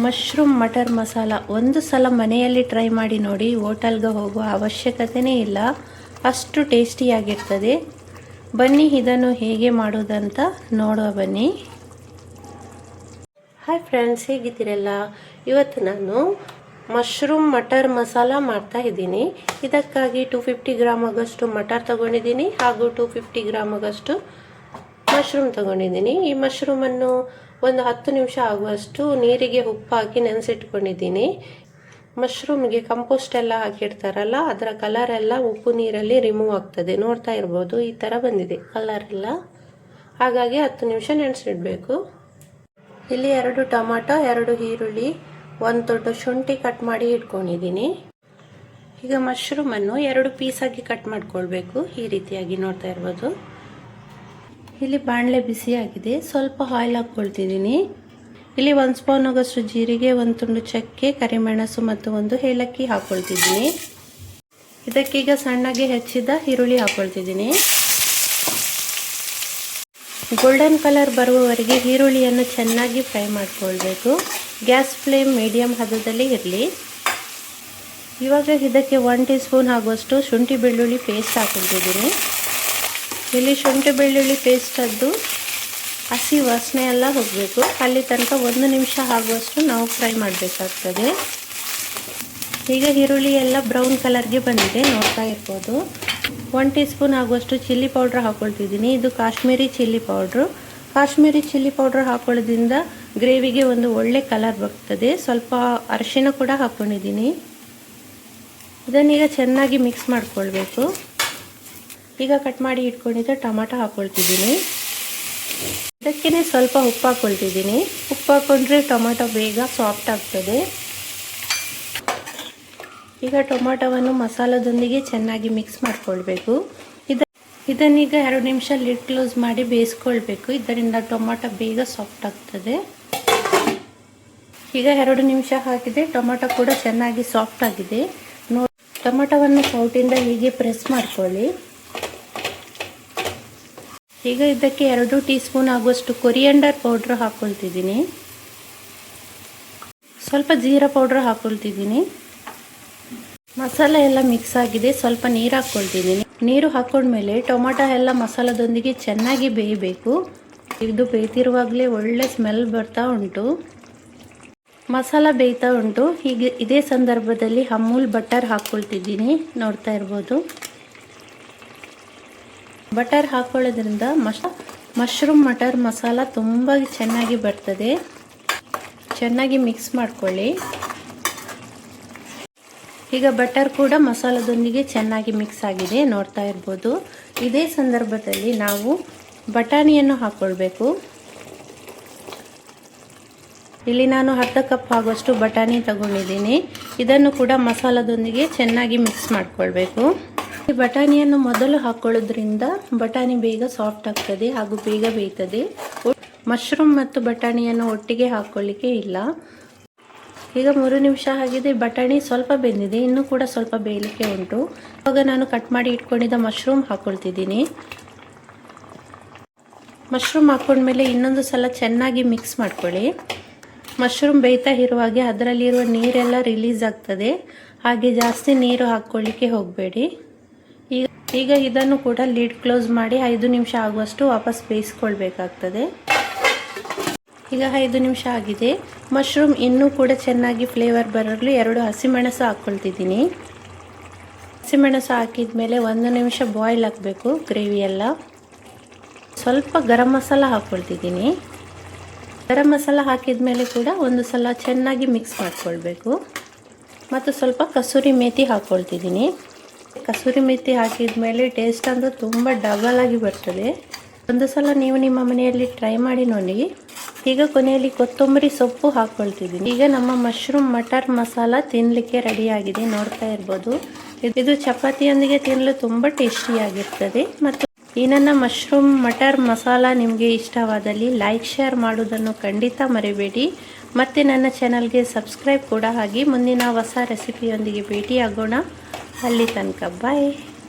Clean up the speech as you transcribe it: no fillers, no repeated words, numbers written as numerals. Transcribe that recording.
Mushroom matar masala ಒಂದು ಸಲ ಮನೆಯಲ್ಲಿ ಟ್ರೈ ಮಾಡಿ ನೋಡಿ. ಹೋಟೆಲ್ಗೆ ಹೋಗುವ ಅವಶ್ಯಕತೆಯೇ ಇಲ್ಲ, ಅಷ್ಟು ಟೇಸ್ಟಿಯಾಗಿರ್ತದೆ. ಬನ್ನಿ ಇದನ್ನು ಹೇಗೆ ಮಾಡೋದಂತ ನೋಡುವ ಬನ್ನಿ. ಹಾಯ್ ಫ್ರೆಂಡ್ಸ್, ಹೇಗಿದ್ದೀರಲ್ಲ? ಇವತ್ತು ನಾನು ಮಶ್ರೂಮ್ ಮಟರ್ ಮಸಾಲ ಮಾಡ್ತಾ ಇದ್ದೀನಿ. ಇದಕ್ಕಾಗಿ 250 ಗ್ರಾಮ್ ಆಗಷ್ಟು ಮಟರ್ ತಗೊಂಡಿದ್ದೀನಿ ಹಾಗೂ 250 ಗ್ರಾಮ್ ಆಗಷ್ಟು ಮಶ್ರೂಮ್ ತಗೊಂಡಿದ್ದೀನಿ. ಈ ಮಶ್ರೂಮನ್ನು ಒಂದು 10 ನಿಮಿಷ ಆಗುವಷ್ಟು ನೀರಿಗೆ ಉಪ್ಪು ಹಾಕಿ ನೆನೆಸಿಟ್ಕೊಂಡಿದ್ದೀನಿ. ಮಶ್ರೂಮ್ಗೆ ಕಂಪೋಸ್ಟ್ ಎಲ್ಲ ಹಾಕಿರ್ತಾರಲ್ಲ, ಅದರ ಕಲರ್ ಎಲ್ಲ ಉಪ್ಪು ನೀರಲ್ಲಿ ರಿಮೂವ್ ಆಗ್ತದೆ. ನೋಡ್ತಾ ಇರ್ಬೋದು, ಈ ಥರ ಬಂದಿದೆ ಕಲರ್ ಎಲ್ಲ. ಹಾಗಾಗಿ 10 ನಿಮಿಷ ನೆನೆಸಿಡಬೇಕು. ಇಲ್ಲಿ 2 ಟೊಮಾಟೊ, 2 ಈರುಳ್ಳಿ, 1 ದೊಡ್ಡ ಶುಂಠಿ ಕಟ್ ಮಾಡಿ ಇಟ್ಕೊಂಡಿದ್ದೀನಿ. ಈಗ ಮಶ್ರೂಮನ್ನು 2 ಪೀಸಾಗಿ ಕಟ್ ಮಾಡ್ಕೊಳ್ಬೇಕು. ಈ ರೀತಿಯಾಗಿ ನೋಡ್ತಾ ಇರ್ಬೋದು. ಇಲ್ಲಿ ಬಾಣಲೆ ಬಿಸಿಯಾಗಿದೆ, ಸ್ವಲ್ಪ ಆಯಿಲ್ ಹಾಕ್ಕೊಳ್ತಿದ್ದೀನಿ. ಇಲ್ಲಿ 1 ಸ್ಪೂನ್ ಆಗಷ್ಟು ಜೀರಿಗೆ, 1 ತುಂಡು ಚಕ್ಕೆ, ಕರಿಮೆಣಸು ಮತ್ತು 1 ಏಲಕ್ಕಿ ಹಾಕ್ಕೊಳ್ತಿದ್ದೀನಿ. ಇದಕ್ಕೀಗ ಸಣ್ಣಗೆ ಹೆಚ್ಚಿದ ಈರುಳ್ಳಿ ಹಾಕ್ಕೊಳ್ತಿದ್ದೀನಿ. ಗೋಲ್ಡನ್ ಕಲರ್ ಬರುವವರೆಗೆ ಈರುಳ್ಳಿಯನ್ನು ಚೆನ್ನಾಗಿ ಫ್ರೈ ಮಾಡ್ಕೊಳ್ಬೇಕು. ಗ್ಯಾಸ್ ಫ್ಲೇಮ್ ಮೀಡಿಯಂ ಹದದಲ್ಲಿ ಇರಲಿ. ಇವಾಗ ಇದಕ್ಕೆ 1 ಟೀ ಸ್ಪೂನ್ ಆಗುವಷ್ಟು ಶುಂಠಿ ಬೆಳ್ಳುಳ್ಳಿ ಪೇಸ್ಟ್ ಹಾಕ್ಕೊಳ್ತಿದ್ದೀನಿ. ಇಲ್ಲಿ ಶುಂಠಿ ಬೆಳ್ಳುಳ್ಳಿ ಪೇಸ್ಟದ್ದು ಹಸಿ ವಾಸನೆ ಎಲ್ಲ ಹೋಗಬೇಕು. ಅಲ್ಲಿ ತನಕ 1 ನಿಮಿಷ ಆಗುವಷ್ಟು ನಾವು ಫ್ರೈ ಮಾಡಬೇಕಾಗ್ತದೆ. ಈಗ ಈರುಳ್ಳಿ ಎಲ್ಲ ಬ್ರೌನ್ ಕಲರ್ಗೆ ಬಂದಿದೆ, ನೋಡ್ತಾ ಇರ್ಬೋದು. 1 ಟೀ ಸ್ಪೂನ್ ಆಗುವಷ್ಟು ಚಿಲ್ಲಿ ಪೌಡ್ರ್ ಹಾಕ್ಕೊಳ್ತಿದ್ದೀನಿ. ಇದು Kashmiri chilli powder. Kashmiri chilli powder ಹಾಕೊಳ್ಳೋದ್ರಿಂದ ಗ್ರೇವಿಗೆ ಒಂದು ಒಳ್ಳೆ ಕಲರ್ ಬರ್ತದೆ. ಸ್ವಲ್ಪ ಅರಿಶಿನ ಕೂಡ ಹಾಕ್ಕೊಂಡಿದ್ದೀನಿ. ಇದನ್ನೀಗ ಚೆನ್ನಾಗಿ ಮಿಕ್ಸ್ ಮಾಡ್ಕೊಳ್ಬೇಕು. ಈಗ ಕಟ್ ಮಾಡಿ ಇಟ್ಕೊಂಡಿದ್ದ ಟೊಮಾಟೊ ಹಾಕ್ಕೊಳ್ತಿದ್ದೀನಿ. ಇದಕ್ಕೇ ಸ್ವಲ್ಪ ಉಪ್ಪು ಹಾಕ್ಕೊಳ್ತಿದ್ದೀನಿ. ಉಪ್ಪು ಹಾಕ್ಕೊಂಡ್ರೆ ಟೊಮಾಟೊ ಬೇಗ ಸಾಫ್ಟ್ ಆಗ್ತದೆ. ಈಗ ಟೊಮಾಟೊವನ್ನು ಮಸಾಲದೊಂದಿಗೆ ಚೆನ್ನಾಗಿ ಮಿಕ್ಸ್ ಮಾಡ್ಕೊಳ್ಬೇಕು. ಇದನ್ನೀಗ 2 ನಿಮಿಷ ಲಿಡ್ ಕ್ಲೋಸ್ ಮಾಡಿ ಬೇಯಿಸ್ಕೊಳ್ಬೇಕು. ಇದರಿಂದ ಟೊಮಾಟೊ ಬೇಗ ಸಾಫ್ಟ್ ಆಗ್ತದೆ. ಈಗ 2 ನಿಮಿಷ ಹಾಕಿದೆ, ಟೊಮಾಟೊ ಕೂಡ ಚೆನ್ನಾಗಿ ಸಾಫ್ಟ್ ಆಗಿದೆ. ಟೊಮಾಟೊವನ್ನು ಸೌಟಿಂದ ಹೀಗೆ ಪ್ರೆಸ್ ಮಾಡ್ಕೊಳ್ಳಿ. ಈಗ ಇದಕ್ಕೆ 2 ಟೀ ಸ್ಪೂನ್ ಆಗುವಷ್ಟು ಕೊರಿಯಂಡರ್ ಪೌಡ್ರ್ ಹಾಕ್ಕೊಳ್ತಿದ್ದೀನಿ. ಸ್ವಲ್ಪ ಜೀರಾ ಪೌಡ್ರ್ ಹಾಕ್ಕೊಳ್ತಿದ್ದೀನಿ. ಮಸಾಲೆ ಎಲ್ಲ ಮಿಕ್ಸ್ ಆಗಿದೆ, ಸ್ವಲ್ಪ ನೀರು ಹಾಕ್ಕೊಳ್ತಿದ್ದೀನಿ. ನೀರು ಹಾಕ್ಕೊಂಡ್ಮೇಲೆ ಟೊಮಾಟೊ ಎಲ್ಲ ಮಸಾಲದೊಂದಿಗೆ ಚೆನ್ನಾಗಿ ಬೇಯಬೇಕು. ಇದು ಬೇಯ್ತಿರುವಾಗಲೇ ಒಳ್ಳೆ ಸ್ಮೆಲ್ ಬರ್ತಾ ಉಂಟು. ಮಸಾಲ ಬೇಯ್ತಾ ಉಂಟು. ಹೀಗೆ ಇದೇ ಸಂದರ್ಭದಲ್ಲಿ ಅಮೂಲ್ ಬಟರ್ ಹಾಕ್ಕೊಳ್ತಿದ್ದೀನಿ, ನೋಡ್ತಾ ಇರ್ಬೋದು. ಬಟರ್ ಹಾಕೊಳ್ಳೋದ್ರಿಂದ ಮಶ್ರೂಮ್ ಮಟರ್ ಮಸಾಲ ತುಂಬ ಚೆನ್ನಾಗಿ ಬರ್ತದೆ. ಚೆನ್ನಾಗಿ ಮಿಕ್ಸ್ ಮಾಡ್ಕೊಳ್ಳಿ. ಈಗ ಬಟರ್ ಕೂಡ ಮಸಾಲದೊಂದಿಗೆ ಚೆನ್ನಾಗಿ ಮಿಕ್ಸ್ ಆಗಿದೆ, ನೋಡ್ತಾ ಇರ್ಬೋದು. ಇದೇ ಸಂದರ್ಭದಲ್ಲಿ ನಾವು ಬಟಾಣಿಯನ್ನು ಹಾಕ್ಕೊಳ್ಬೇಕು. ಇಲ್ಲಿ ನಾನು ಅರ್ಧ ಕಪ್ ಆಗುವಷ್ಟು ಬಟಾಣಿ ತಗೊಂಡಿದ್ದೀನಿ. ಇದನ್ನು ಕೂಡ ಮಸಾಲದೊಂದಿಗೆ ಚೆನ್ನಾಗಿ ಮಿಕ್ಸ್ ಮಾಡ್ಕೊಳ್ಬೇಕು. ಈ ಬಟಾಣಿಯನ್ನು ಮೊದಲು ಹಾಕೊಳ್ಳೋದ್ರಿಂದ ಬಟಾಣಿ ಬೇಗ ಸಾಫ್ಟ್ ಆಗ್ತದೆ ಹಾಗೂ ಬೇಗ ಬೇಯ್ತದೆ. ಮಶ್ರೂಮ್ ಮತ್ತು ಬಟಾಣಿಯನ್ನು ಒಟ್ಟಿಗೆ ಹಾಕ್ಕೊಳ್ಳಿಕ್ಕೆ ಇಲ್ಲ. ಈಗ 3 ನಿಮಿಷ ಆಗಿದೆ, ಬಟಾಣಿ ಸ್ವಲ್ಪ ಬೆಂದಿದೆ, ಇನ್ನೂ ಕೂಡ ಸ್ವಲ್ಪ ಬೇಯಲಿಕ್ಕೆ ಉಂಟು. ಇವಾಗ ನಾನು ಕಟ್ ಮಾಡಿ ಇಟ್ಕೊಂಡಿದ್ದ ಮಶ್ರೂಮ್ ಹಾಕ್ಕೊಳ್ತಿದ್ದೀನಿ. ಮಶ್ರೂಮ್ ಹಾಕ್ಕೊಂಡ್ಮೇಲೆ ಇನ್ನೊಂದು ಸಲ ಚೆನ್ನಾಗಿ ಮಿಕ್ಸ್ ಮಾಡ್ಕೊಳ್ಳಿ. ಮಶ್ರೂಮ್ ಬೇಯ್ತಾ ಇರುವಾಗೆ ಅದರಲ್ಲಿರುವ ನೀರೆಲ್ಲ ರಿಲೀಸ್ ಆಗ್ತದೆ. ಹಾಗೆ ಜಾಸ್ತಿ ನೀರು ಹಾಕ್ಕೊಳ್ಳಿಕ್ಕೆ ಹೋಗಬೇಡಿ. ಈಗ ಇದನ್ನು ಕೂಡ ಲಿಡ್ ಕ್ಲೋಸ್ ಮಾಡಿ 5 ನಿಮಿಷ ಆಗುವಷ್ಟು ವಾಪಸ್ ಬೇಯಿಸ್ಕೊಳ್ಬೇಕಾಗ್ತದೆ. ಈಗ 5 ನಿಮಿಷ ಆಗಿದೆ. ಮಶ್ರೂಮ್ ಇನ್ನೂ ಕೂಡ ಚೆನ್ನಾಗಿ ಫ್ಲೇವರ್ ಬರಲು 2 ಹಸಿಮೆಣಸು ಹಾಕ್ಕೊಳ್ತಿದ್ದೀನಿ. ಹಸಿಮೆಣಸು ಹಾಕಿದ ಮೇಲೆ 1 ನಿಮಿಷ ಬಾಯ್ಲ್ ಆಗಬೇಕು ಗ್ರೇವಿ ಎಲ್ಲ. ಸ್ವಲ್ಪ ಗರಂ ಮಸಾಲ ಹಾಕ್ಕೊಳ್ತಿದ್ದೀನಿ. ಗರಂ ಮಸಾಲ ಹಾಕಿದ ಮೇಲೆ ಕೂಡ ಒಂದು ಸಲ ಚೆನ್ನಾಗಿ ಮಿಕ್ಸ್ ಮಾಡ್ಕೊಳ್ಬೇಕು. ಮತ್ತು ಸ್ವಲ್ಪ ಕಸೂರಿ ಮೇಥಿ ಹಾಕ್ಕೊಳ್ತಿದ್ದೀನಿ. ಕಸೂರಿ ಮೆಥಿ ಹಾಕಿದ ಮೇಲೆ ಟೇಸ್ಟ್ ಅಂತೂ ತುಂಬ ಡಬಲ್ ಆಗಿ ಬರ್ತದೆ. ಒಂದು ಸಲ ನೀವು ನಿಮ್ಮ ಮನೆಯಲ್ಲಿ ಟ್ರೈ ಮಾಡಿ ನೋಡಿ. ಈಗ ಕೊನೆಯಲ್ಲಿ ಕೊತ್ತಂಬರಿ ಸೊಪ್ಪು ಹಾಕ್ಕೊಳ್ತಿದ್ದೀನಿ. ಈಗ ನಮ್ಮ ಮಶ್ರೂಮ್ ಮಟರ್ ಮಸಾಲ ತಿನ್ನಲಿಕ್ಕೆ ರೆಡಿಯಾಗಿದೆ, ನೋಡ್ತಾ ಇರ್ಬೋದು. ಇದು ಚಪಾತಿಯೊಂದಿಗೆ ತಿನ್ನಲು ತುಂಬ ಟೇಸ್ಟಿಯಾಗಿರ್ತದೆ. ಮತ್ತು ಈ ನನ್ನ ಮಶ್ರೂಮ್ ಮಟರ್ ಮಸಾಲ ನಿಮಗೆ ಇಷ್ಟವಾದಲ್ಲಿ ಲೈಕ್ ಶೇರ್ ಮಾಡೋದನ್ನು ಖಂಡಿತ ಮರಿಬೇಡಿ. ಮತ್ತು ನನ್ನ ಚಾನಲ್ಗೆ ಸಬ್ಸ್ಕ್ರೈಬ್ ಕೂಡ ಆಗಿ. ಮುಂದಿನ ಹೊಸ ರೆಸಿಪಿಯೊಂದಿಗೆ ಭೇಟಿಯಾಗೋಣ. ಅಲ್ಲಿ ತನಕ ಬಾಯ್.